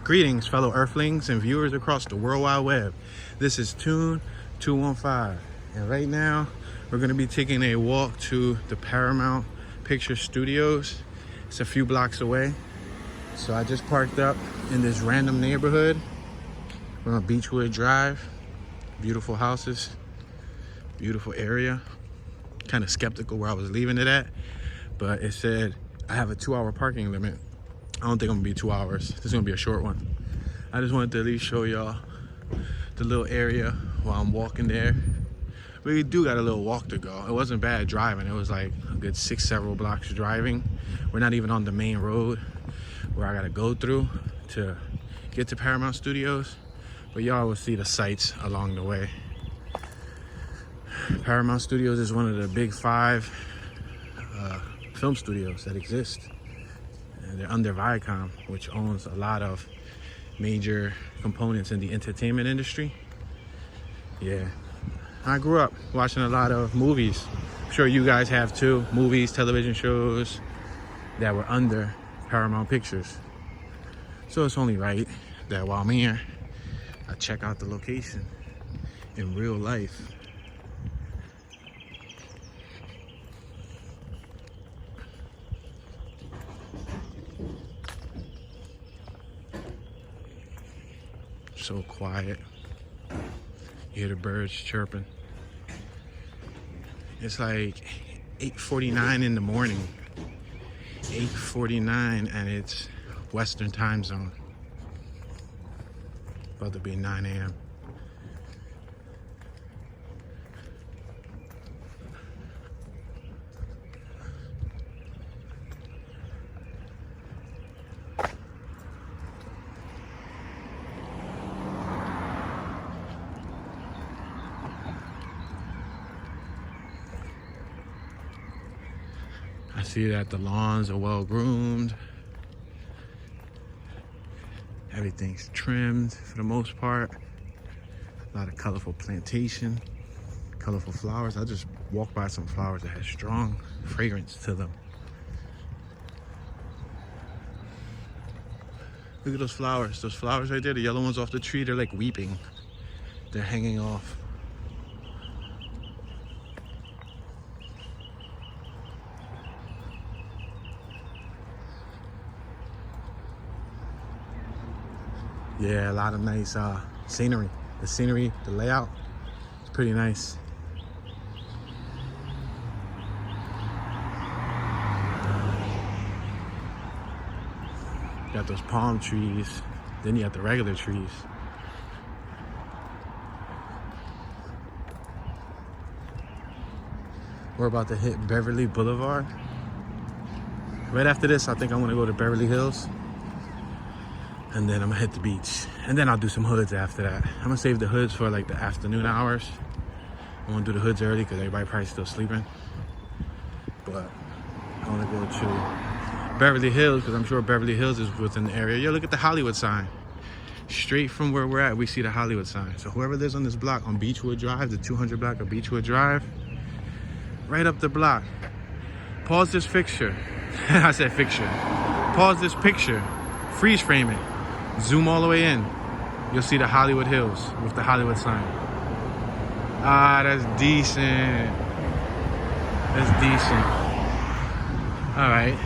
Greetings, fellow Earthlings and viewers across the World Wide Web. This is Tune 215, and right now we're going to be taking a walk to the Paramount Picture Studios. It's a few blocks away. So I just parked up in this random neighborhood. We're on Beechwood Drive. Beautiful houses, beautiful area. Kind of skeptical where I was leaving it at, but it said I have a 2-hour parking limit. I don't think I'm gonna be 2 hours. This is gonna be a short one. I just wanted to at least show y'all the little area while I'm walking there. We do got a little walk to go. It wasn't bad driving. It was like a good several blocks driving. We're not even on the main road where I gotta go through to get to Paramount Studios, but y'all will see the sights along the way. Paramount Studios is one of the big 5 film studios that exist. And they're under Viacom, which owns a lot of major components in the entertainment industry. Yeah, I grew up watching a lot of movies. I'm sure you guys have too. Movies, television shows that were under Paramount Pictures. So it's only right that while I'm here, I check out the location in real life. So quiet. You hear the birds chirping. It's like 8:49 in the morning. 8:49, and it's Western time zone. About to be 9 a.m. I see that the lawns are well groomed. Everything's trimmed for the most part. A lot of colorful plantation, colorful flowers. I just walked by some flowers that had strong fragrance to them. Look at those flowers. Those flowers right there, the yellow ones off the tree, they're like weeping. They're hanging off. Yeah, a lot of nice scenery. The scenery, the layout, it's pretty nice. You got those palm trees, then you got the regular trees. We're about to hit Beverly Boulevard. Right after this, I think I'm gonna go to Beverly Hills. And then I'm gonna hit the beach. And then I'll do some hoods after that. I'm gonna save the hoods for like the afternoon hours. I wanna do the hoods early because everybody probably still sleeping. But I wanna go to Beverly Hills because I'm sure Beverly Hills is within the area. Yo, look at the Hollywood sign. Straight from where we're at, we see the Hollywood sign. So whoever lives on this block on Beechwood Drive, the 200 block of Beechwood Drive, right up the block. Pause this fixture. I said fixture. Pause this picture. Freeze frame it. Zoom all the way in. You'll see the Hollywood Hills with the Hollywood sign. Ah, that's decent. That's decent. All right.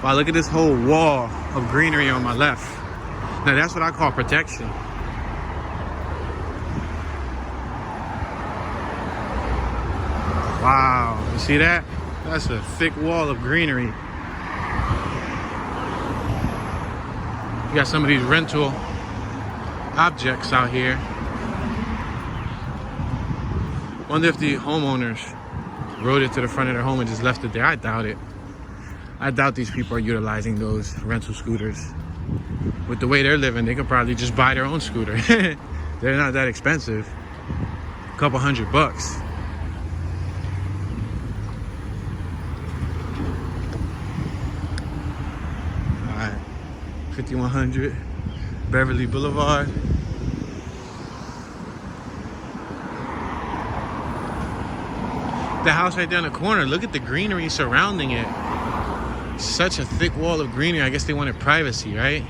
Wow, look at this whole wall of greenery on my left. Now that's what I call protection. Wow, you see that? That's a thick wall of greenery. You got some of these rental objects out here. Wonder if the homeowners rode it to the front of their home and just left it there. I doubt it. I doubt these people are utilizing those rental scooters. With the way they're living, they could probably just buy their own scooter. They're not that expensive. A couple $100. All right, 5100 Beverly Boulevard. The house right there in the corner, look at the greenery surrounding it. Such a thick wall of greenery. I guess they wanted privacy, right?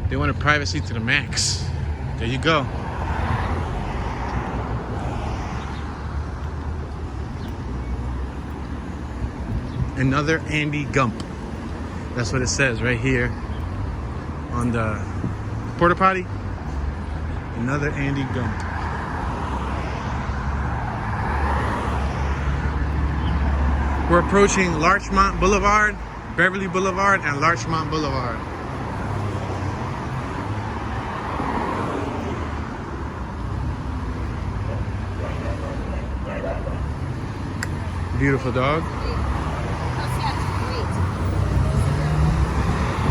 They wanted privacy to the max. There you go. Another Andy Gump. That's what it says right here on the porta potty. Another Andy Gump. We're approaching Largemouth Boulevard, Beverly Boulevard, and Largemouth Boulevard. Beautiful dog.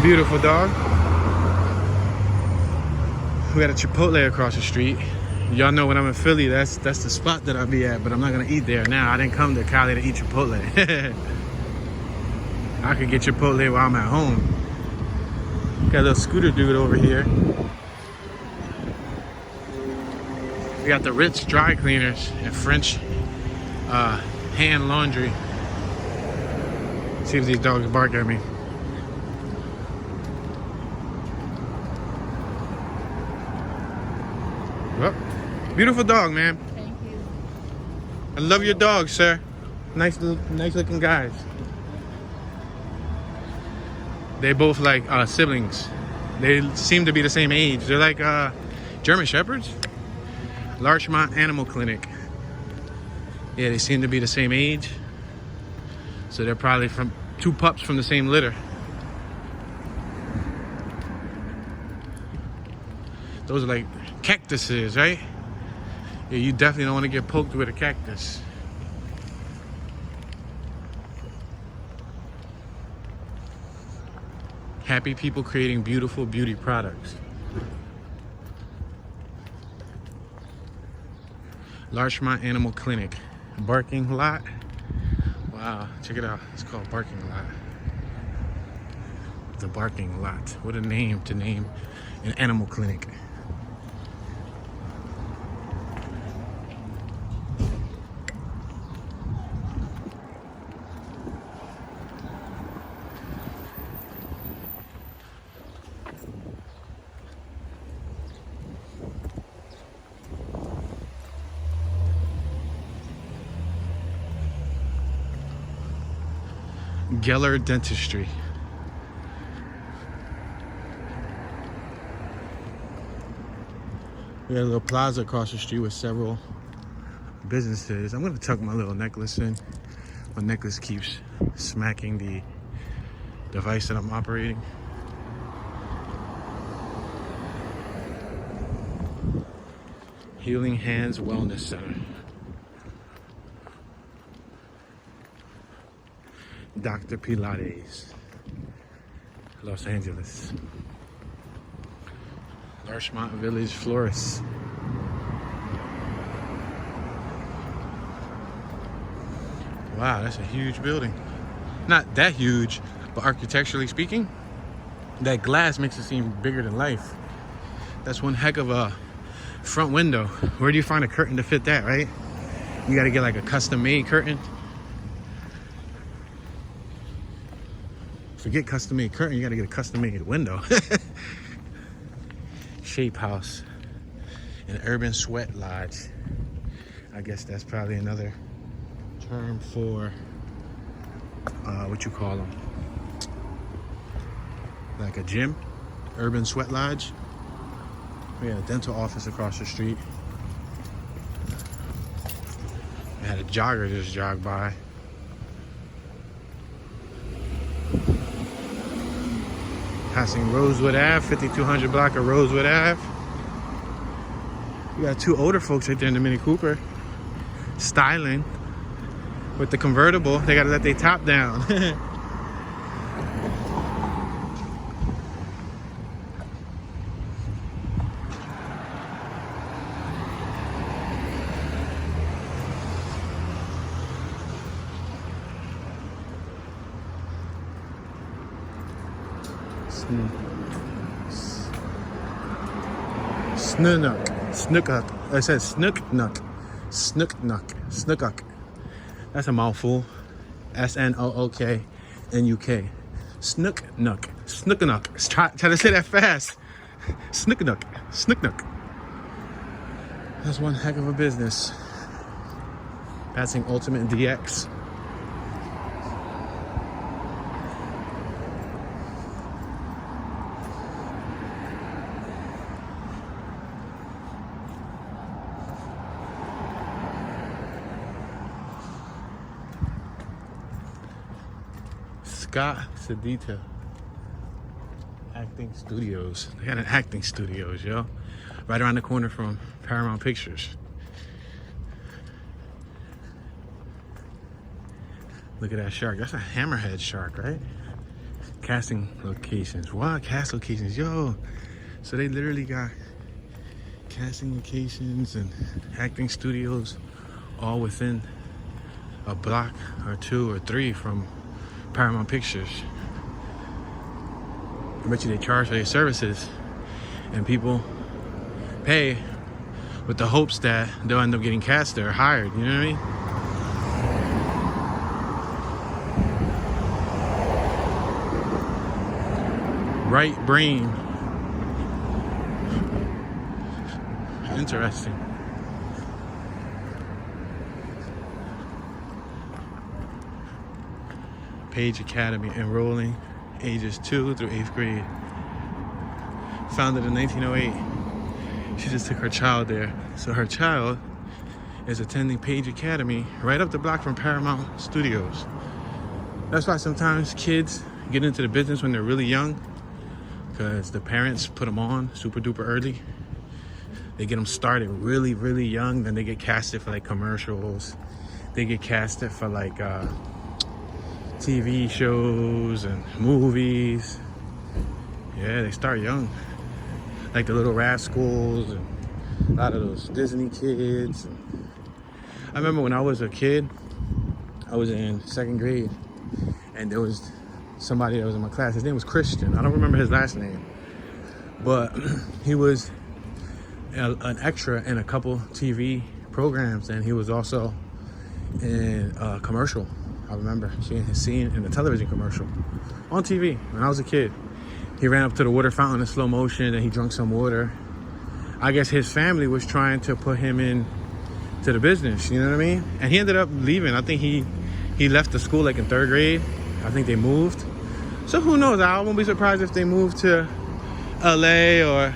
Beautiful dog. We got a Chipotle across the street. Y'all know when I'm in Philly, that's the spot that I'll be at, but I'm not gonna eat there now. I didn't come to Cali to eat Chipotle. I could get Chipotle while I'm at home. Got a little scooter dude over here. We got the Ritz dry cleaners and French hand laundry. See if these dogs bark at me. Well, beautiful dog, man. Thank you. I love your dog, sir. Nice looking guys. They both like siblings. They seem to be the same age. They're like German Shepherds. Largemouth Animal Clinic. Yeah, they seem to be the same age. So they're probably from 2 pups from the same litter. Those are like cactuses, right? Yeah, you definitely don't want to get poked with a cactus. Happy people creating beautiful beauty products. Largemouth Animal Clinic. Barking lot. Wow, check it out. It's called Barking Lot. The Barking Lot. What a name to name an animal clinic. Geller Dentistry. We got a little plaza across the street with several businesses. I'm gonna tuck my little necklace in. My necklace keeps smacking the device that I'm operating. Healing Hands Wellness Center. Dr. Pilates, Los Angeles. Largemouth Village Florist. Wow, that's a huge building. Not that huge, but architecturally speaking, that glass makes it seem bigger than life. That's one heck of a front window. Where do you find a curtain to fit that, right? You gotta get like a custom-made curtain. Forget custom-made curtain, you gotta get a custom-made window. Shape House, an urban sweat lodge. I guess that's probably another term for what you call them, like a gym, urban sweat lodge. We had a dental office across the street. We had a jogger just jog by. Passing Rosewood Ave, 5200 block of Rosewood Ave. We got 2 older folks right there in the Mini Cooper, styling with the convertible. They gotta let their top down. Snook. I said Snook. That's a mouthful. SNOOK. N-U-K. Snook Nook. Snook-a-nook. Try to say that fast. Snook-a-nook. Snook-nook. That's one heck of a business. Passing Ultimate DX. Scott Sedita Acting Studios. They got an acting studios, yo. Right around the corner from Paramount Pictures. Look at that shark. That's a hammerhead shark, right? Casting locations. What? Cast locations, yo. So they literally got casting locations and acting studios all within a block or 2 or 3 from Paramount Pictures. I bet you they charge for their services and people pay with the hopes that they'll end up getting cast or hired, you know what I mean? Right brain. Interesting. Paige Academy, enrolling ages 2 through 8th grade. Founded in 1908. She just took her child there. So her child is attending Paige Academy right up the block from Paramount Studios. That's why sometimes kids get into the business when they're really young, because the parents put them on super duper early. They get them started really, really young. Then they get casted for like commercials. They get casted for like TV shows and movies. Yeah, they start young. Like the Little Rascals and a lot of those Disney kids. I remember when I was a kid, I was in 2nd grade, and there was somebody that was in my class. His name was Christian. I don't remember his last name, but he was an extra in a couple TV programs, and he was also in a commercial. I remember seeing his scene in a television commercial on TV when I was a kid. He ran up to the water fountain in slow motion and he drank some water. I guess his family was trying to put him in to the business, you know what I mean? And he ended up leaving. I think he left the school like in 3rd grade. I think they moved. So who knows? I won't be surprised if they moved to LA or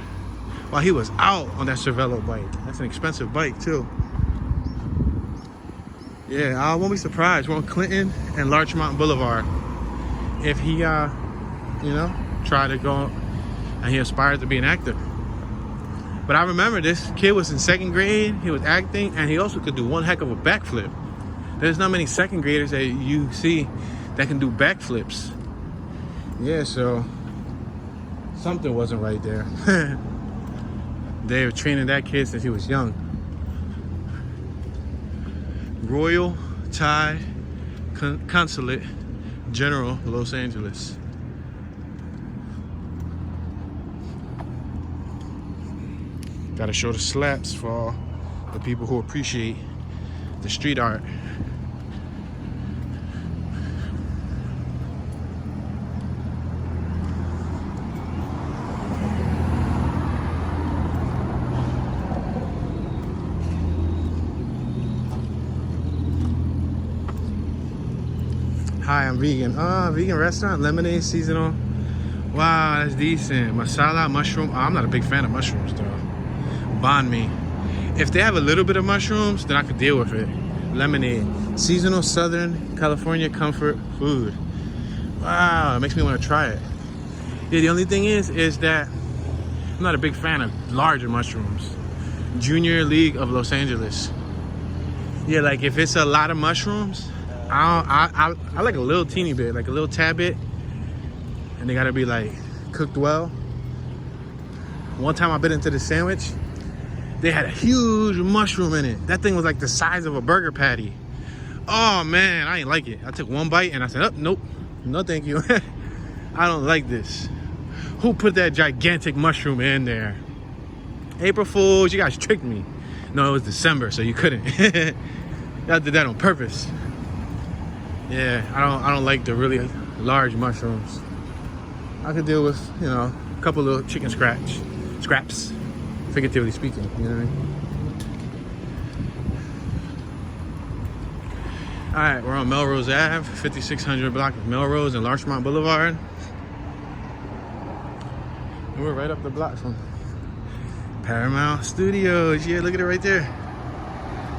while he was out on that Cervelo bike. That's an expensive bike too. Yeah, I won't be surprised. We're on Clinton and Largemouth Boulevard. If he, tried to go and he aspired to be an actor. But I remember this kid was in 2nd grade. He was acting, and he also could do one heck of a backflip. There's not many 2nd graders that you see that can do backflips. Yeah, so something wasn't right there. They were training that kid since he was young. Royal Thai Consulate General, Los Angeles. Gotta show the slaps for all the people who appreciate the street art. Hi, I'm vegan. Vegan restaurant, lemonade, seasonal. Wow, that's decent. Masala, mushroom. I'm not a big fan of mushrooms though. Banh mi. If they have a little bit of mushrooms, then I could deal with it. Lemonade. Seasonal Southern California comfort food. Wow, it makes me want to try it. Yeah, the only thing is that I'm not a big fan of larger mushrooms. Junior League of Los Angeles. Yeah, like if it's a lot of mushrooms, I like a little teeny bit, like a little tad bit, and they gotta be like cooked well. One time I bit into the sandwich, they had a huge mushroom in it. That thing was like the size of a burger patty. Oh man, I ain't like it. I took one bite and I said, oh, nope, no thank you. I don't like this. Who put that gigantic mushroom in there? April Fools, you guys tricked me. No, it was December, so you couldn't. Y'all did that on purpose. Yeah, I don't like the really large mushrooms. I could deal with, you know, a couple of chicken scraps, figuratively speaking, you know what I mean? All right, we're on Melrose Ave, 5600 block of Melrose and Largemouth Boulevard. And we're right up the block from Paramount Studios. Yeah, look at it right there.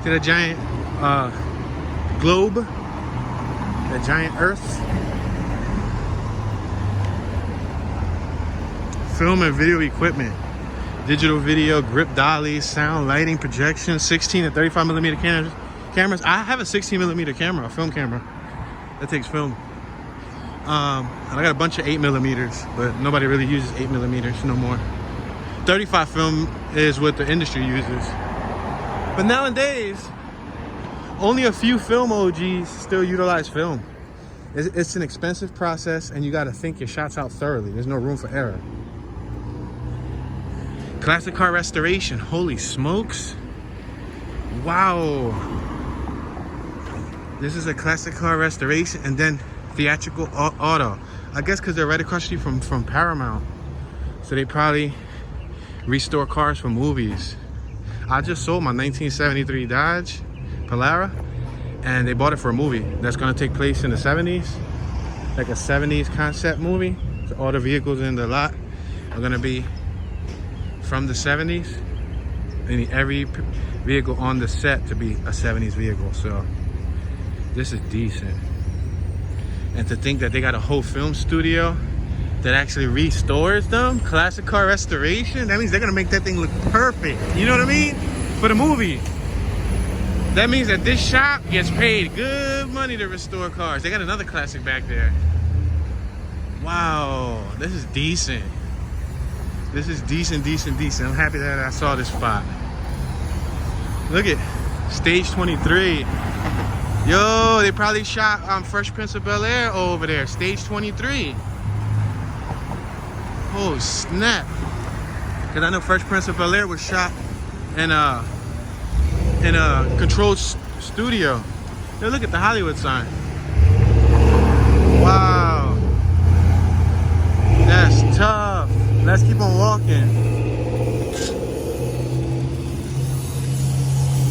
See that giant globe? That giant Earth? Film and video equipment. Digital video, grip dollies, sound, lighting, projection, 16 and 35 millimeter cameras. I have a 16 millimeter camera, a film camera. That takes film. And I got a bunch of 8 millimeters, but nobody really uses 8 millimeters no more. 35 film is what the industry uses. But nowadays, only a few film OGs still utilize film. It's an expensive process, and you got to think your shots out thoroughly. There's no room for error. Classic car restoration. Holy smokes. Wow. This is a classic car restoration, and then theatrical auto. I guess because they're right across the street from Paramount. So they probably restore cars for movies. I just sold my 1973 Dodge Polara, and they bought it for a movie that's going to take place in the 70s. Like a 70s concept movie. So all the vehicles in the lot are going to be from the 70s. They need every vehicle on the set to be a 70s vehicle. So this is decent. And to think that they got a whole film studio that actually restores them, classic car restoration, that means they're gonna make that thing look perfect. You know what I mean? For the movie. That means that this shop gets paid good money to restore cars. They got another classic back there. Wow, this is decent. This is decent. I'm happy that I saw this spot. Look at Stage 23. Yo, they probably shot Fresh Prince of Bel-Air over there. Stage 23. Oh, snap. Because I know Fresh Prince of Bel-Air was shot in a controlled studio. Yo, look at the Hollywood sign. Wow. That's tough. Let's keep on walking.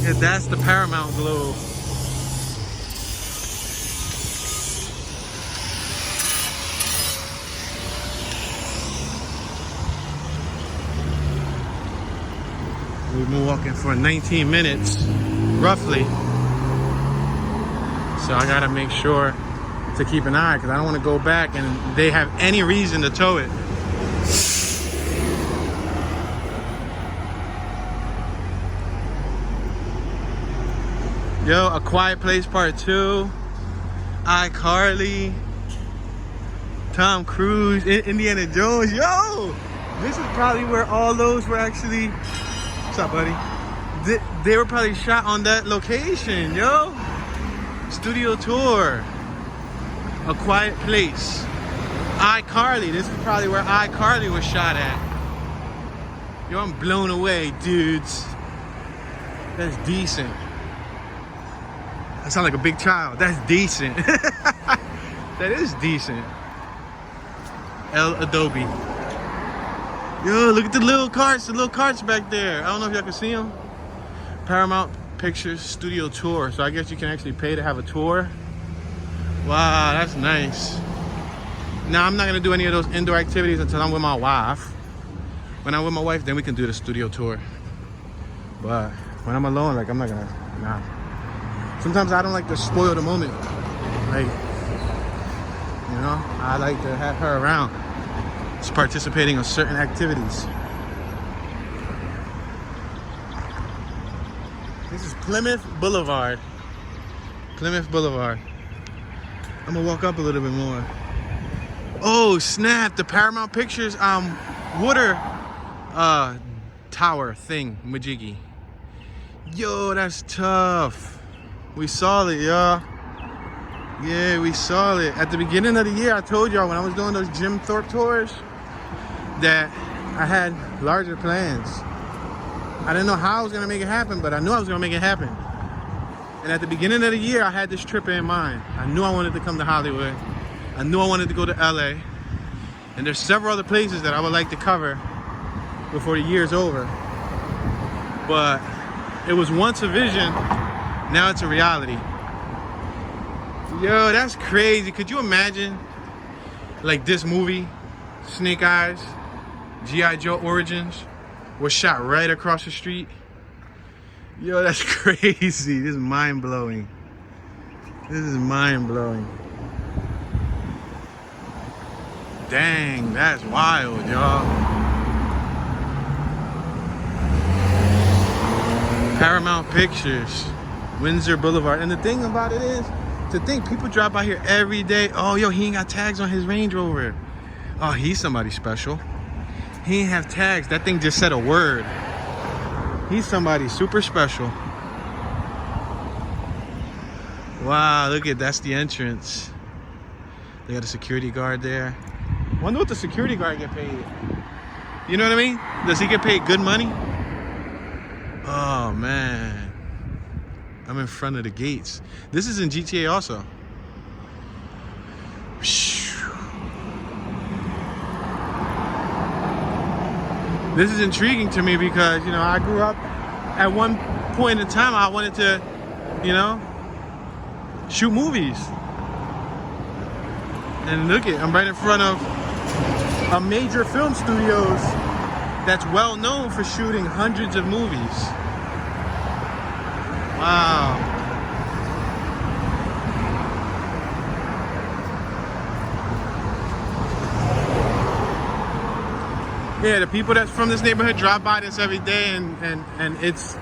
Yeah, that's the Paramount Globe. We've been walking for 19 minutes, roughly. So I gotta make sure to keep an eye, because I don't want to go back and they have any reason to tow it. Yo, A Quiet Place Part 2, iCarly, Tom Cruise, Indiana Jones. Yo, this is probably where all those were actually. What's up, buddy? They were probably shot on that location, yo. Studio tour. A Quiet Place. iCarly. This is probably where iCarly was shot at. Yo, I'm blown away, dudes. That's decent. I sound like a big child. That's decent. That is decent. El Adobe. Yo, look at the little carts back there. I don't know if y'all can see them. Paramount Pictures Studio Tour. So I guess you can actually pay to have a tour. Wow, that's nice. Now, I'm not gonna do any of those indoor activities until I'm with my wife. When I'm with my wife, then we can do the studio tour. But when I'm alone, like, I'm not gonna, nah. Sometimes I don't like to spoil the moment. Like, you know, I like to have her around. Just participating in certain activities. This is Plymouth Boulevard. Plymouth Boulevard. I'm gonna walk up a little bit more. Oh, snap, the Paramount Pictures water tower thing, majiggy. Yo, that's tough. We saw it, y'all. Yeah, we saw it. At the beginning of the year, I told y'all when I was doing those Jim Thorpe tours that I had larger plans. I didn't know how I was gonna make it happen, but I knew I was gonna make it happen. And at the beginning of the year, I had this trip in mind. I knew I wanted to come to Hollywood. I knew I wanted to go to LA. And there's several other places that I would like to cover before the year's over. But it was once a vision, now it's a reality. Yo, that's crazy. Could you imagine, like, this movie, Snake Eyes, G.I. Joe Origins, was shot right across the street? Yo, that's crazy. This is mind-blowing. This is mind-blowing. Dang, that's wild, y'all. Paramount Pictures, Windsor Boulevard. And the thing about it is, to think people drive by here every day. Oh, yo, he ain't got tags on his Range Rover. Oh, he's somebody special. He ain't have tags. That thing just said a word. He's somebody super special. Wow, look at, that's the entrance. They got a security guard there. Wonder what the security guard get paid. You know what I mean? Does he get paid good money? Oh, man. I'm in front of the gates. This is in GTA also. This is intriguing to me because, you know, I grew up at one point in time, I wanted to, you know, shoot movies. And look at, I'm right in front of a major film studios that's well known for shooting hundreds of movies. Wow. Yeah, the people that's from this neighborhood drive by this every day, and it's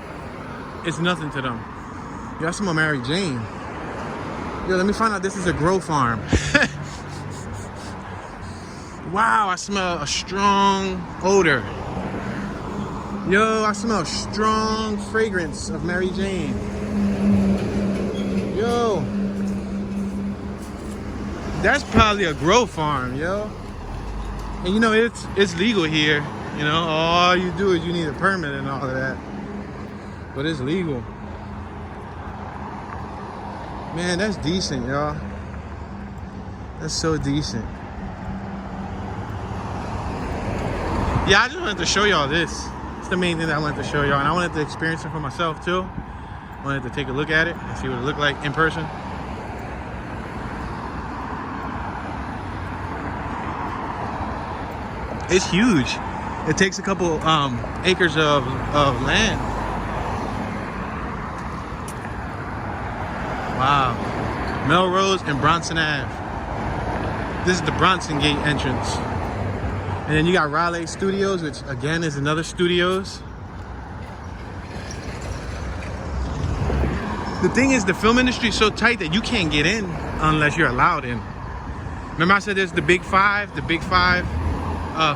nothing to them. Yo, I smell Mary Jane. Yo, let me find out this is a grow farm. Wow, I smell a strong odor. Yo, I smell a strong fragrance of Mary Jane. Yo. That's probably a grow farm, yo. And you know, it's legal here. You know, all you do is you need a permit and all of that. But it's legal. Man, that's decent, y'all. That's so decent. Yeah, I just wanted to show y'all this. It's the main thing that I wanted to show y'all, and I wanted to experience it for myself too. I wanted to take a look at it and see what it looked like in person. It's huge. It takes a couple acres of land. Wow. Melrose and Bronson Ave. This is the Bronson Gate entrance. And then you got Raleigh Studios, which again is another studios. The thing is, the film industry is so tight that you can't get in unless you're allowed in. Remember I said there's the big five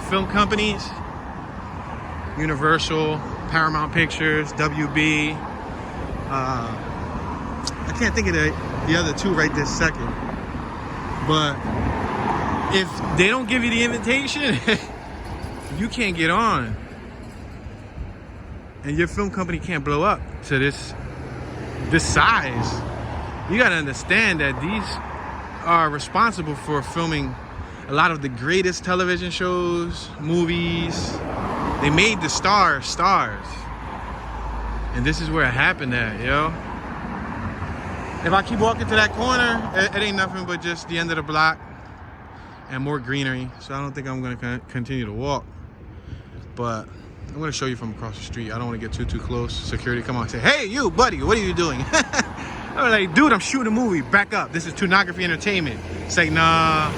film companies? Universal, Paramount Pictures, WB. I can't think of the other two right this second. But if they don't give you the invitation, you can't get on. And your film company can't blow up to this size. You gotta understand that these are responsible for filming a lot of the greatest television shows, movies. They made the stars. And this is where it happened at, yo. If I keep walking to that corner, it ain't nothing but just the end of the block and more greenery. So I don't think I'm gonna continue to walk. But I'm gonna show you from across the street. I don't wanna get too close. Security come on and say, hey, you, buddy, what are you doing? I'm like, dude, I'm shooting a movie. Back up. This is Tunography Entertainment. It's like, nah.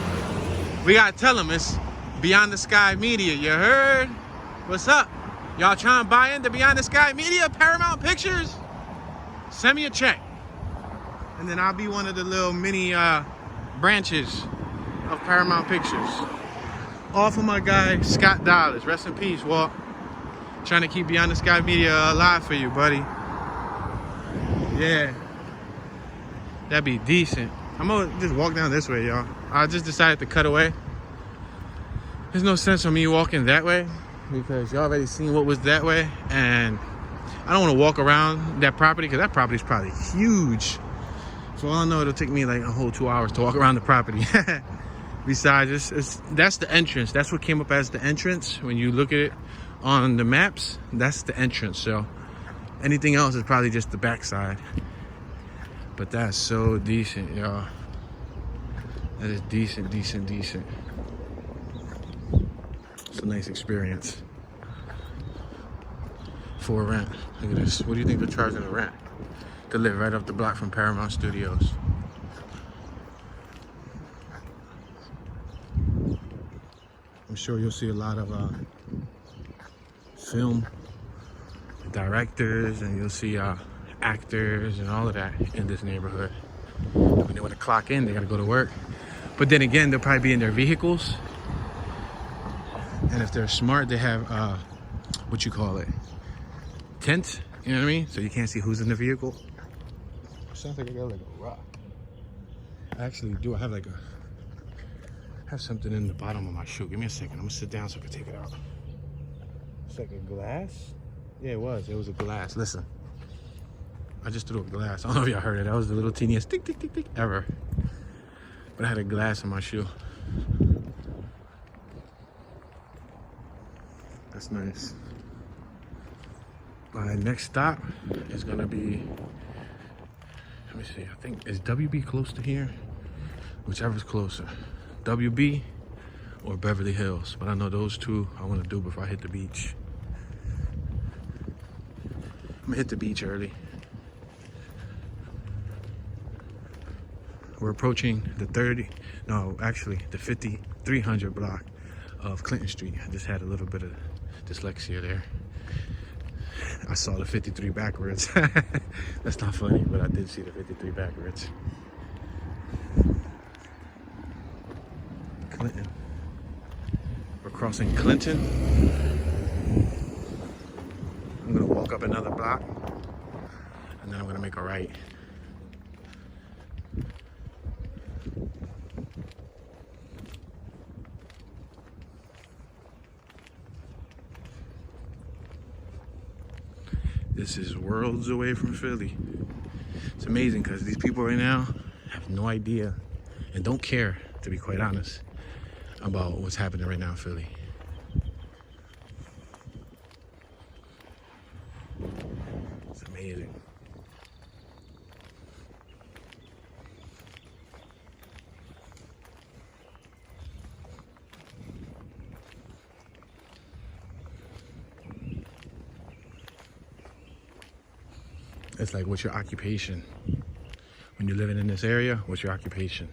We gotta tell them it's Beyond the Sky Media. You heard? What's up? Y'all trying to buy into Beyond the Sky Media, Paramount Pictures? Send me a check. And then I'll be one of the little mini branches of Paramount Pictures. All for my guy, Scott Dollars. Rest in peace, Walt. Trying to keep Beyond the Sky Media alive for you, buddy. Yeah. That'd be decent. I'm gonna just walk down this way, y'all. I just decided to cut away. There's no sense of me walking that way because y'all already seen what was that way, and I don't want to walk around that property because that property is probably huge So all I know, it'll take me like a whole 2 hours to walk around the property. Besides, that's the entrance. That's what came up as the entrance. When you look at it on the maps, that's the entrance. So anything else is probably just the backside. But that's so decent, y'all. That is decent. It's a nice experience. For rent. Look at this. What do you think they're charging the rent to live right up the block from Paramount Studios? I'm sure you'll see a lot of film directors, and you'll see actors and all of that in this neighborhood. When they want to clock in, they got to go to work. But then again, they'll probably be in their vehicles. And if they're smart, they have, what you call it? Tents, you know what I mean? So you can't see who's in the vehicle. Sounds like I got like a rock. I actually do. I have like have something in the bottom of my shoe. Give me a second. I'm gonna sit down so I can take it out. It's like a glass. Yeah, it was a glass. Listen, I just threw a glass. I don't know if y'all heard it. That was the little teeniest tick tick tick tick ever. But I had a glass in my shoe. That's nice. My next stop is gonna be, let me see, I think, is WB close to here? Whichever's closer. WB or Beverly Hills. But I know those two I wanna do before I hit the beach. I'm gonna hit the beach early. We're approaching the 5300 block of Clinton Street. I just had a little bit of dyslexia there. I saw the 53 backwards. That's not funny, but I did see the 53 backwards. Clinton. We're crossing Clinton. I'm gonna walk up another block, and then I'm gonna make a right. This is worlds away from Philly. It's amazing because these people right now have no idea and don't care, to be quite honest, about what's happening right now in Philly. It's amazing. It's like, what's your occupation? When you're living in this area, what's your occupation?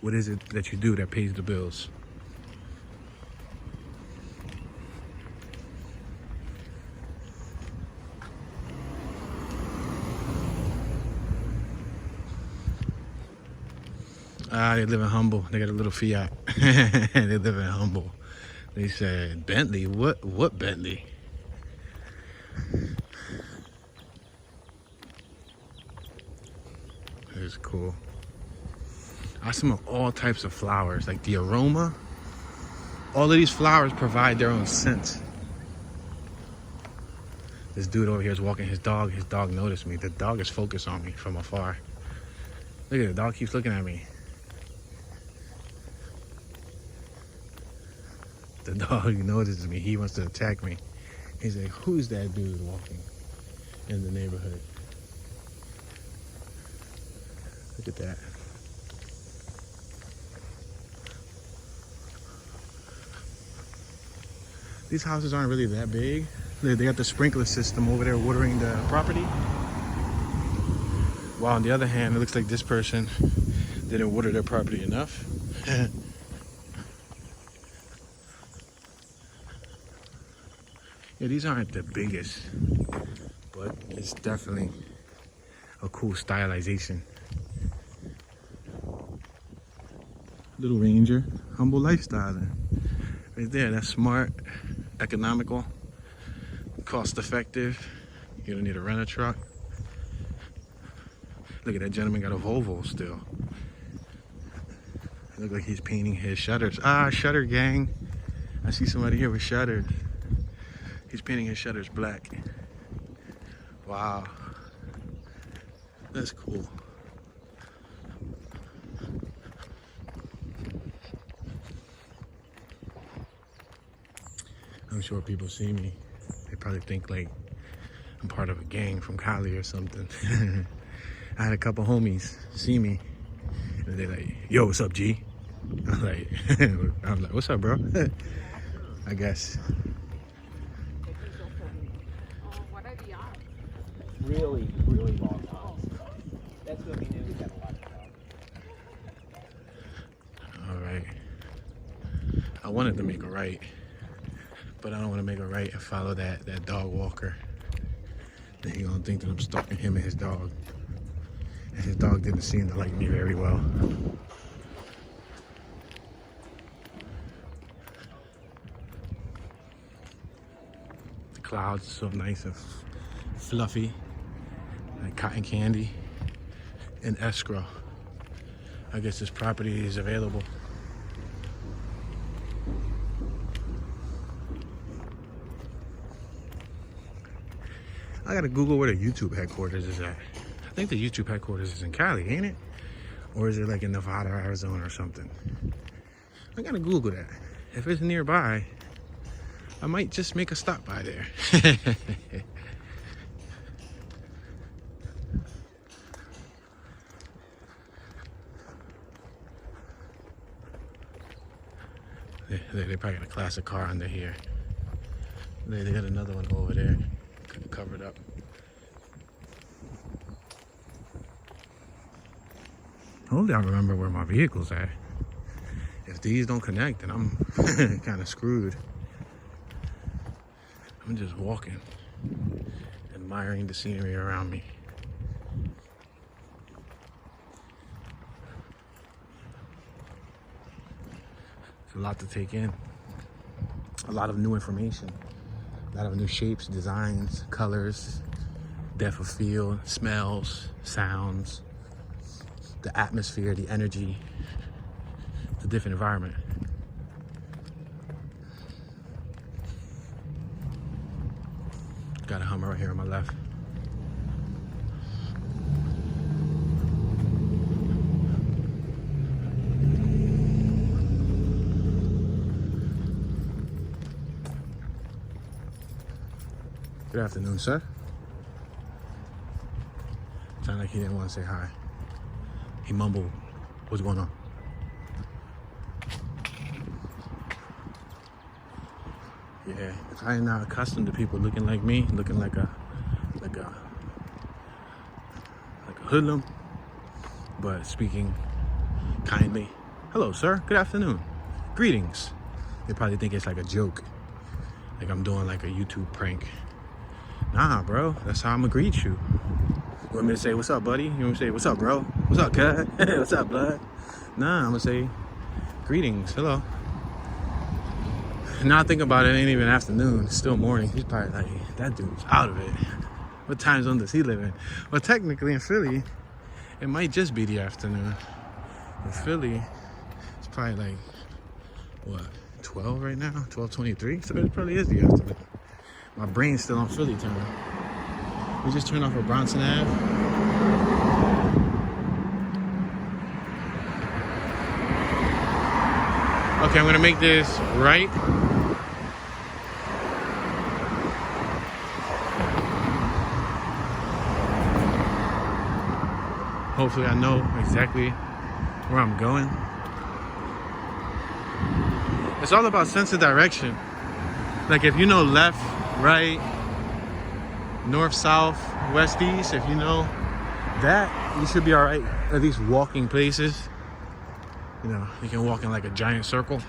What is it that you do that pays the bills? They live in humble. They got a little Fiat. They live in humble. They said, Bentley? What Bentley? It's cool. I smell all types of flowers, like the aroma. All of these flowers provide their own scent. This dude over here is walking his dog. His dog noticed me. The dog is focused on me from afar. Look at it, the dog keeps looking at me. The dog notices me. He wants to attack me. He's like, who's that dude walking in the neighborhood? Look at that. These houses aren't really that big. They got the sprinkler system over there watering the property. While on the other hand, it looks like this person didn't water their property enough. Yeah, these aren't the biggest, but it's definitely a cool stylization. Little Ranger, humble lifestyling. Right there, that's smart, economical, cost effective. You don't need to rent a truck. Look at that gentleman, got a Volvo still. It looks like he's painting his shutters. Ah, shutter gang. I see somebody here with shutters. He's painting his shutters black. Wow. That's cool. I'm sure people see me. They probably think like I'm part of a gang from Cali or something. I had a couple homies see me and they're like, yo, what's up, G? I'm like, what's up, bro? I guess. What are the odds? Really, really long odds. That's what we knew. We got a lot of time. All right. I wanted to make a right, but I don't want to make a right and follow that dog walker. Then he gonna think that I'm stalking him and his dog. And his dog didn't seem to like me very well. The clouds are so nice and fluffy, like cotton candy. In escrow. I guess this property is available. I gotta Google where the YouTube headquarters is at. I think the YouTube headquarters is in Cali, ain't it? Or is it like in Nevada, Arizona or something? I gotta Google that. If it's nearby, I might just make a stop by there. They probably got a classic car under here. They got another one over there, covered up. Hopefully I remember where my vehicle's at. If these don't connect, then I'm kind of screwed. I'm just walking, admiring the scenery around me. It's a lot to take in. A lot of new information. A lot of new shapes, designs, colors, depth of field, smells, sounds, the atmosphere, the energy. It's a different environment. Got a Hummer right here on my left. Good afternoon, sir. Sounded like he didn't want to say hi. He mumbled, what's going on? Yeah, I'm not accustomed to people looking like me, looking like a hoodlum, but speaking kindly. Hello, sir. Good afternoon. Greetings. They probably think it's like a joke, like I'm doing like a YouTube prank. Nah, bro. That's how I'm gonna greet you. You want me to say, what's up, buddy? You want me to say, what's up, bro? What's up, cuz? What's up, blood? Nah, I'm gonna say, greetings. Hello. Now I think about it, it ain't even afternoon. It's still morning. He's probably like, that dude's out of it. What time zone does he live in? Well, technically in Philly, it might just be the afternoon. In Philly, it's probably like, what, 12 right now? 12:23? So it probably is the afternoon. My brain's still on Philly time. We just turned off of Bronson Ave. Okay, I'm gonna make this right. Hopefully I know exactly where I'm going. It's all about sense of direction. Like if you know left, right, north, south, west, east, if you know that, you should be all right, at least walking places. You know, you can walk in like a giant circle.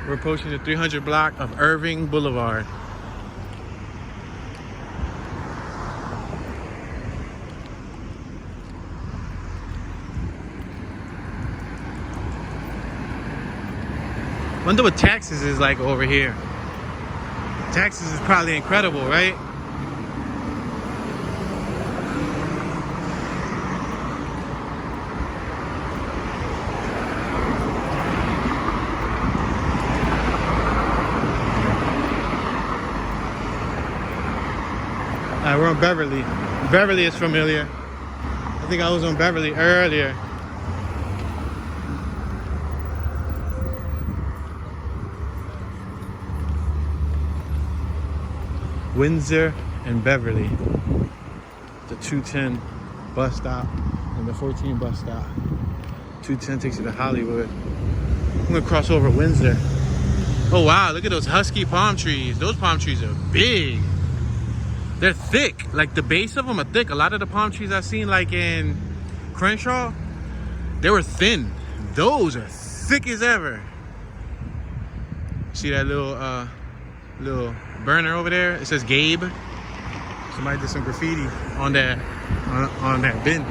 We're approaching the 300 block of Irving Boulevard. Wonder what taxes is like over here. Taxes is probably incredible, right? Alright, we're on Beverly. Beverly is familiar. I think I was on Beverly earlier. Windsor and Beverly. The 210 bus stop and the 14 bus stop. 210 takes you to Hollywood. I'm gonna cross over Windsor. Oh wow, look at those husky palm trees. Those palm trees are big. They're thick. Like the base of them are thick. A lot of the palm trees I've seen like in Crenshaw, they were thin. Those are thick as ever. See that little burner over there? It says Gabe. Somebody did some graffiti on that on that bin.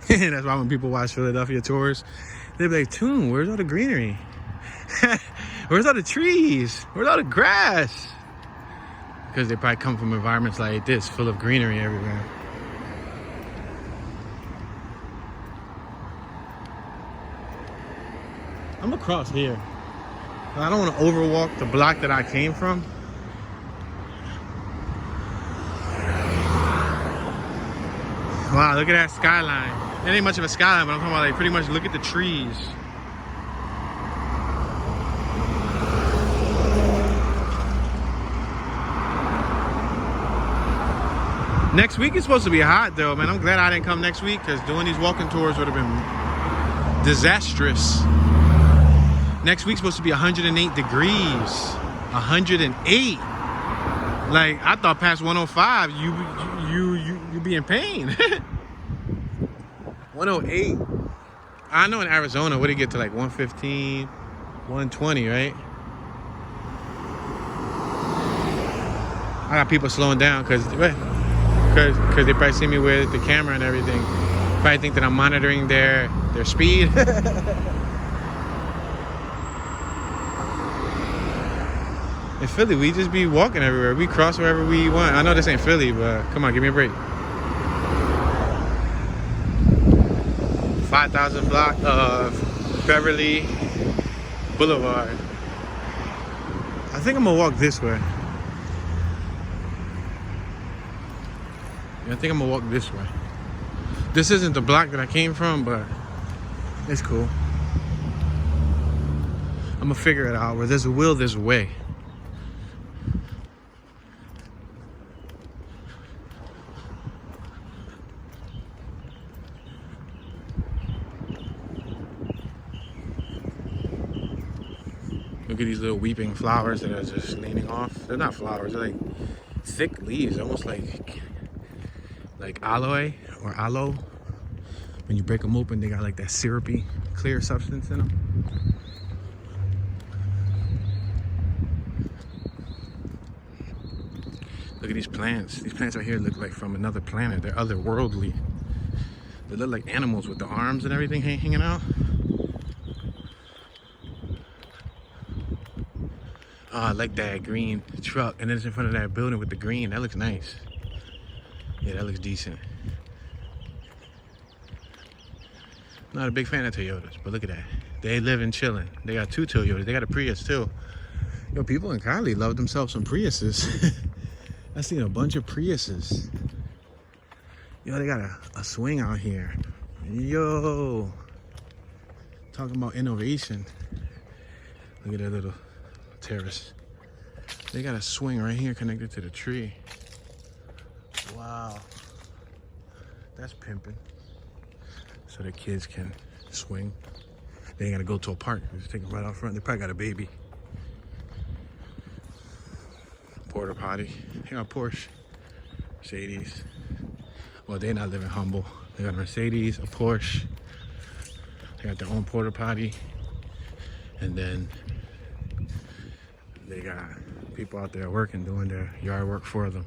That's why when people watch Philadelphia tours, they be like, Toon, where's all the greenery? Where's all the trees? Where's all the grass? Because they probably come from environments like this, full of greenery everywhere. I'm across here. I don't want to overwalk the block that I came from. Wow, look at that skyline. It ain't much of a skyline, but I'm talking about like pretty much look at the trees. Next week is supposed to be hot though, man. I'm glad I didn't come next week because doing these walking tours would have been disastrous. Next week's supposed to be 108 degrees. 108. Like I thought past 105, you'd be in pain. 108. I know in Arizona, what do you get to like 115, 120, right? I got people slowing down because they probably see me with the camera and everything. Probably think that I'm monitoring their speed. In Philly, we just be walking everywhere. We cross wherever we want. I know this ain't Philly, but come on, give me a break. 5,000 block of Beverly Boulevard. I think I'm gonna walk this way. Yeah, I think I'm gonna walk this way. This isn't the block that I came from, but it's cool. I'm gonna figure it out. Where there's a will, there's a way. Look at these little weeping flowers that are just leaning off. They're not flowers, they're like thick leaves, almost like aloe or aloe. When you break them open, they got like that syrupy, clear substance in them. Look at these plants. These plants right here look like from another planet. They're otherworldly. They look like animals with the arms and everything hanging out. Oh, I like that green truck, and then it's in front of that building with the green. That looks nice. Yeah, that looks decent. Not a big fan of Toyotas, but look at that. They live in chilling. They got 2 Toyotas. They got a Prius too. Yo, people in Cali love themselves some Priuses. I seen a bunch of Priuses. Yo, they got a swing out here. Yo, talking about innovation. Look at that little terrace. They got a swing right here connected to the tree. Wow, that's pimping. So the kids can swing. They ain't gotta go to a park. Just take them right out front. They probably got a baby. Porta potty. They got a Porsche, Mercedes. Well, they're not living humble. They got a Mercedes, a Porsche. They got their own porta potty, and then they got people out there working, doing their yard work for them.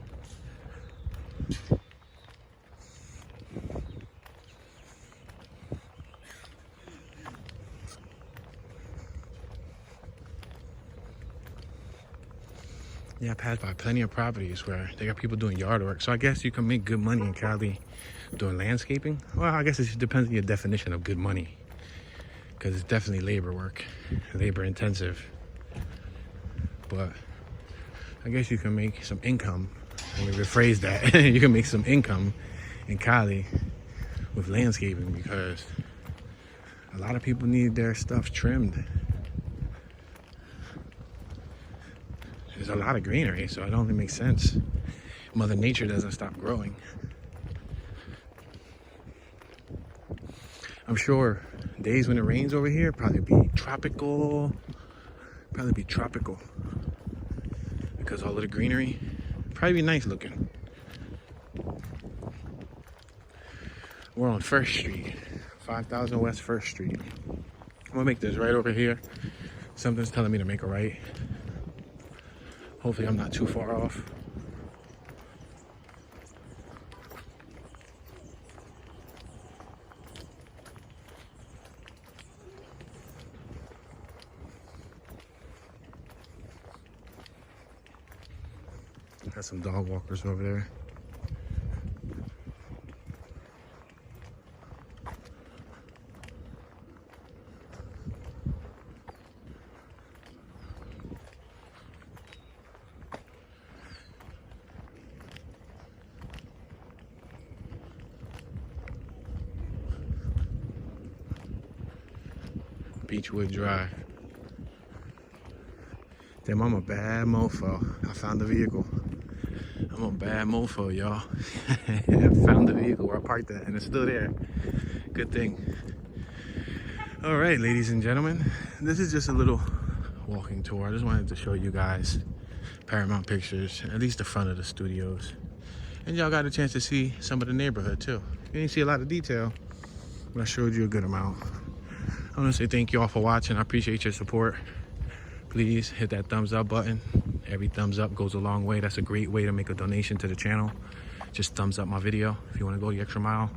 Yeah, I passed by plenty of properties where they got people doing yard work. So I guess you can make good money in Cali doing landscaping. Well, I guess it depends on your definition of good money, because it's definitely labor work, labor intensive. But I guess you can make some income. Let me rephrase that. You can make some income in Cali with landscaping, because a lot of people need their stuff trimmed. There's a lot of greenery, so it only makes sense. Mother Nature doesn't stop growing. I'm sure days when it rains over here probably be tropical. Because all of the greenery, probably be nice looking. We're on 1st Street, 5000 West 1st Street. I'm gonna make this right over here. Something's telling me to make a right. Hopefully I'm not too far off. Got some dog walkers over there. Beechwood Drive. Damn, I'm a bad mofo. I found the vehicle. I'm a bad mofo, y'all. I found the vehicle where I parked at, and it's still there. Good thing. All right, ladies and gentlemen, this is just a little walking tour. I just wanted to show you guys Paramount Pictures, at least the front of the studios. And y'all got a chance to see some of the neighborhood too. You didn't see a lot of detail, but I showed you a good amount. I want to say thank you all for watching. I appreciate your support. Please hit that thumbs up button. Every thumbs up goes a long way. That's a great way to make a donation to the channel. Just thumbs up my video. If you want to go the extra mile,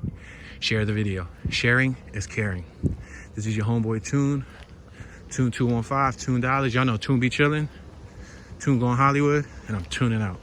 share the video. Sharing is caring. This is your homeboy Tune. Tune 215, Tune Dollars. Y'all know Tune be chilling. Tune going Hollywood, and I'm tuning out.